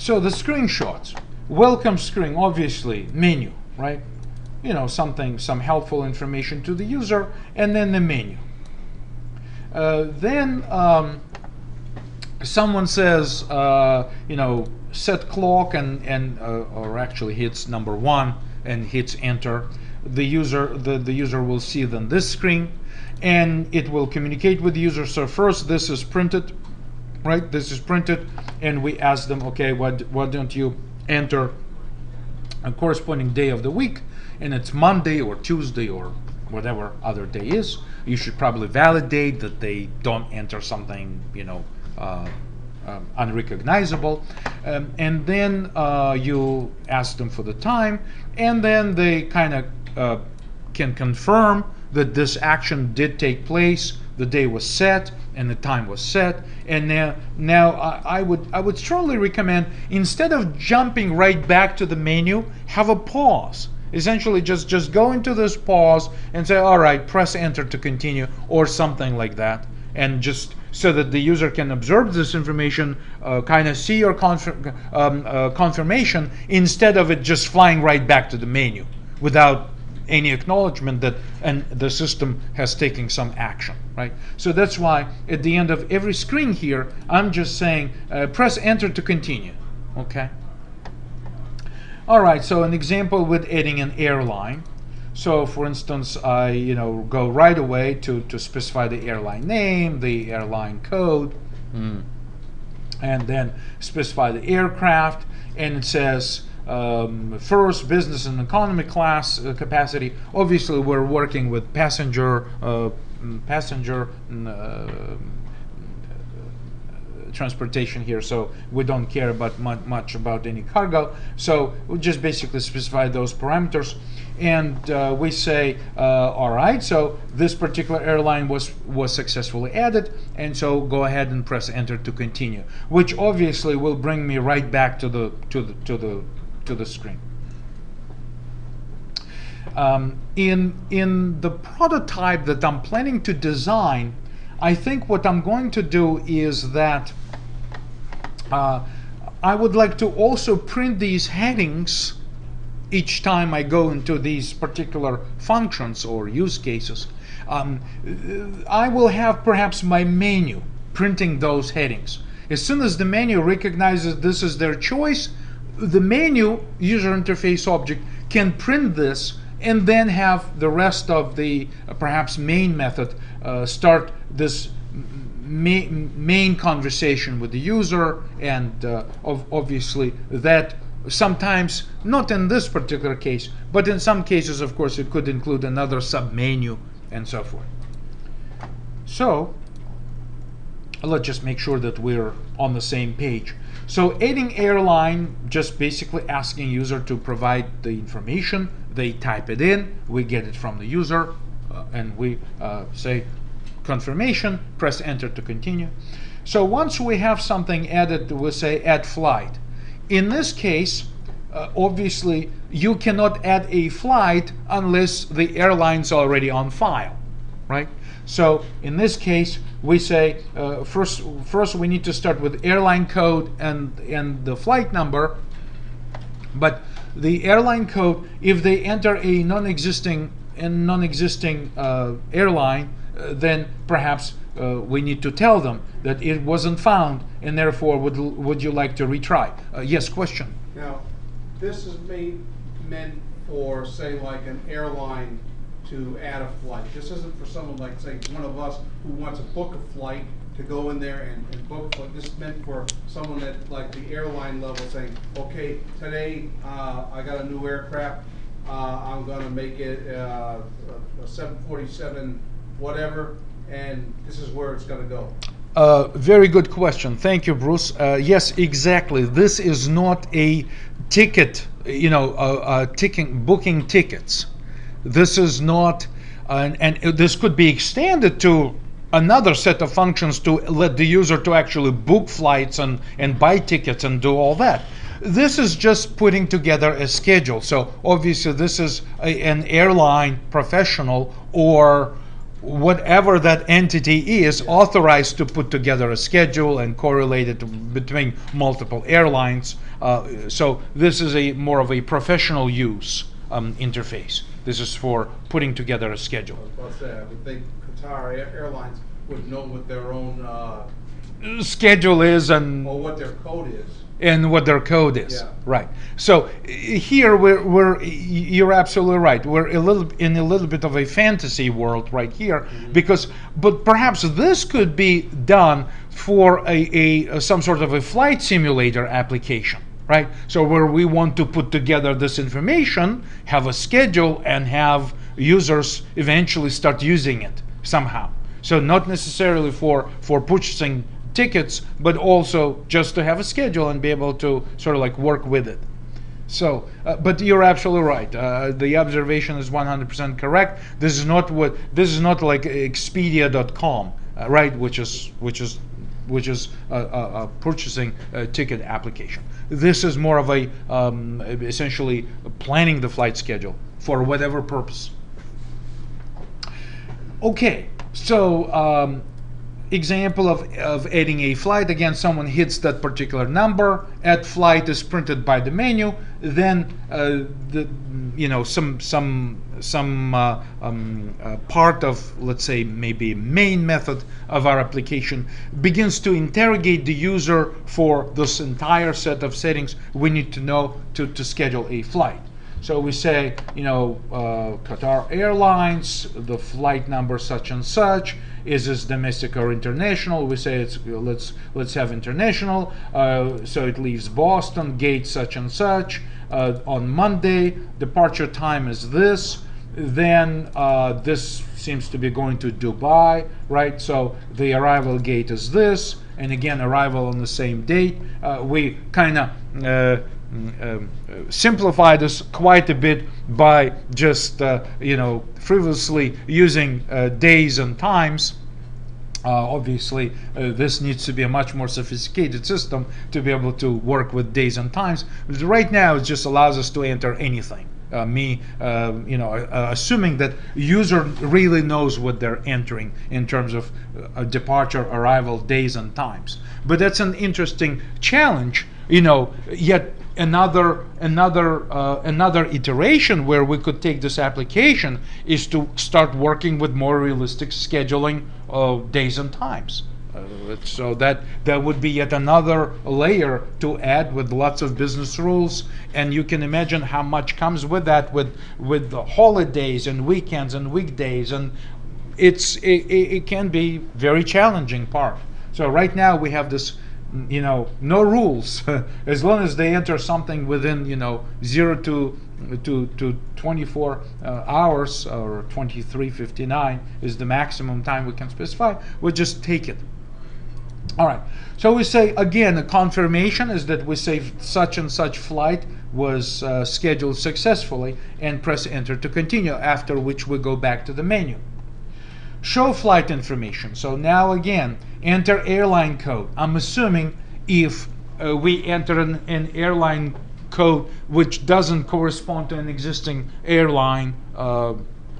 So the screenshots, welcome screen, obviously menu, right? You know, something, some helpful information to the user, and then the menu. Then someone says, you know, set clock or actually hits number 1 and hits enter. The user will see then this screen, and it will communicate with the user. So first this is printed, right? This is printed, and we ask them, okay, why don't you enter a corresponding day of the week, and it's Monday or Tuesday or whatever other day is. You should probably validate that they don't enter something, you know, unrecognizable, and then you ask them for the time, and then they kind of can confirm that this action did take place, the day was set and the time was set. And now I would strongly recommend, instead of jumping right back to the menu, have a pause. Essentially just go into this pause and say, all right, press enter to continue, or something like that, and just so that the user can observe this information, kind of see your confirmation, instead of it just flying right back to the menu without any acknowledgement that the system has taken some action, right? So that's why at the end of every screen here, I'm just saying press enter to continue, okay? All right, so an example with adding an airline. So for instance, I go right away to specify the airline name, the airline code, and then specify the aircraft, and it says first, business and economy class capacity. Obviously we're working with passenger transportation here, so we don't care about much about any cargo. So we just basically specify those parameters, and we say, all right, so this particular airline was successfully added, and so go ahead and press enter to continue, which obviously will bring me right back to the screen. In the prototype that I'm planning to design, I think what I'm going to do is that I would like to also print these headings each time I go into these particular functions or use cases. I will have perhaps my menu printing those headings. As soon as the menu recognizes this is their choice, the menu user interface object can print this, and then have the rest of the perhaps main method start this main conversation with the user, and obviously that sometimes, not in this particular case, but in some cases, of course, it could include another sub-menu and so forth. So let's just make sure that we're on the same page. So adding airline, just basically asking user to provide the information. They type it in, we get it from the user, and we say confirmation, press enter to continue. So once we have something added, we'll say add flight. In this case, obviously you cannot add a flight unless the airline's already on file, right? So in this case, we say first we need to start with airline code and the flight number. But the airline code, if they enter a non-existing airline, then perhaps we need to tell them that it wasn't found, and therefore would you like to retry? Yes, question. Now, this is meant for, say, like an airline to add a flight. This isn't for someone like, say, one of us who wants to book a flight to go in there and book a flight. This is meant for someone at like the airline level saying, okay, today I got a new aircraft. I'm going to make it a 747 whatever, and this is where it's going to go. Very good question. Thank you, Bruce. Yes, exactly. This is not a ticket, booking tickets. This is not, and this could be extended to another set of functions to let the user to actually book flights and buy tickets and do all that. This is just putting together a schedule. So obviously this is an airline professional or whatever that entity is authorized to put together a schedule and correlate it between multiple airlines. So this is a more of a professional use interface. This is for putting together a schedule. I was about to say, I would think Qatar Airlines would know what their own Schedule is and or what their code is. what their code is. Yeah. Right. So here you're absolutely right. We're in a little bit of a fantasy world right here, but perhaps this could be done for a some sort of a flight simulator application, right? So where we want to put together this information, have a schedule, and have users eventually start using it somehow. So not necessarily for purchasing tickets, but also just to have a schedule and be able to sort of like work with it. So, but you're absolutely right. The observation is 100% correct. This is not like Expedia.com, right? Which is a purchasing ticket application. This is more of a essentially planning the flight schedule for whatever purpose. Okay, so example of adding a flight. Again, someone hits that particular number. Add flight is printed by the menu. Then some part of, let's say, maybe main method of our application begins to interrogate the user for this entire set of settings we need to know to schedule a flight. So we say, Qatar Airlines, the flight number such and such. Is this domestic or international? We say let's have international. So it leaves Boston, gate such and such on Monday. Departure time is this. Then this seems to be going to Dubai, right? So the arrival gate is this, and again arrival on the same date. We kind of simplify this quite a bit by just frivolously using days and times. Obviously, this needs to be a much more sophisticated system to be able to work with days and times. But right now, it just allows us to enter anything. Assuming that user really knows what they're entering in terms of departure, arrival, days, and times. But that's an interesting challenge. Yet another iteration where we could take this application is to start working with more realistic scheduling of days and times. So that would be yet another layer to add with lots of business rules, and you can imagine how much comes with that, with the holidays and weekends and weekdays, and it can be very challenging part. So right now we have this, no rules as long as they enter something within 0 to 24 hours, or 23:59 is the maximum time we can specify. We'll just take it. All right, so we say again, a confirmation is that we say such and such flight was scheduled successfully, and press enter to continue, after which we go back to the menu. Show flight information. So now again, enter airline code. I'm assuming if we enter an airline code which doesn't correspond to an existing airline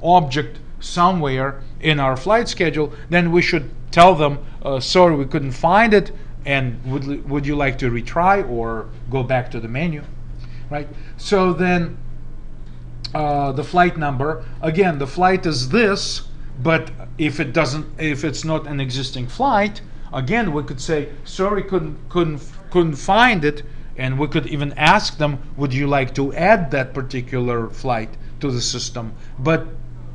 object somewhere in our flight schedule, then we should tell them, sorry, we couldn't find it, and would you like to retry or go back to the menu, right? So then the flight number, again, the flight is this, but if it's not an existing flight, again, we could say, sorry, couldn't find it, and we could even ask them, would you like to add that particular flight to the system? But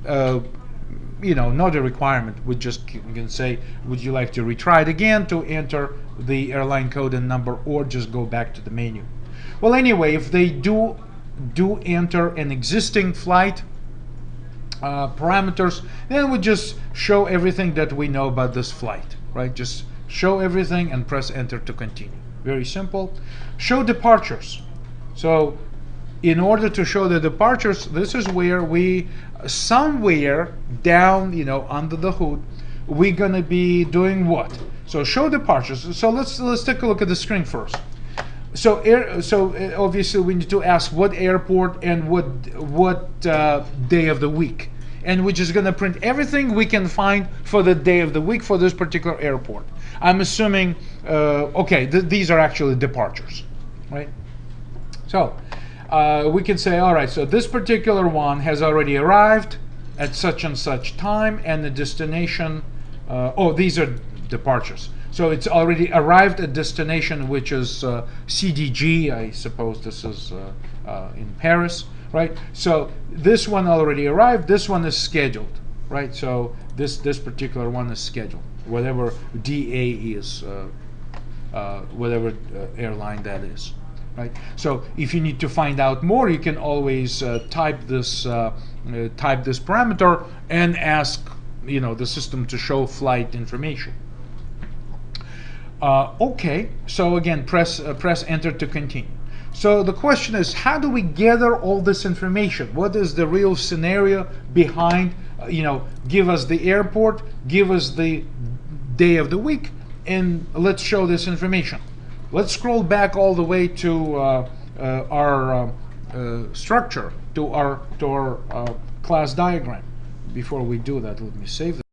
not a requirement. We just can say, would you like to retry it again to enter the airline code and number, or just go back to the menu? Well, anyway, if they do enter an existing flight parameters, then we just show everything that we know about this flight, right? Just show everything and press enter to continue. Very simple. Show departures. So in order to show the departures, this is where we, somewhere down, under the hood, we're gonna be doing what? So show departures. So let's take a look at the screen first. So obviously we need to ask what airport and what day of the week. and we're just going to print everything we can find for the day of the week for this particular airport. I'm assuming, okay, these are actually departures, right? So we can say, all right, so this particular one has already arrived at such and such time, and the destination, oh, these are departures. So it's already arrived at destination, which is CDG. I suppose this is in Paris, right? So this one already arrived. This one is scheduled, right? So this particular one is scheduled. Whatever DA is, whatever airline that is, right? So if you need to find out more, you can always type this parameter and ask, the system to show flight information. Okay, so again, press enter to continue. So the question is, how do we gather all this information? What is the real scenario behind, give us the airport, give us the day of the week, and let's show this information. Let's scroll back all the way to our structure, to our class diagram. Before we do that, let me save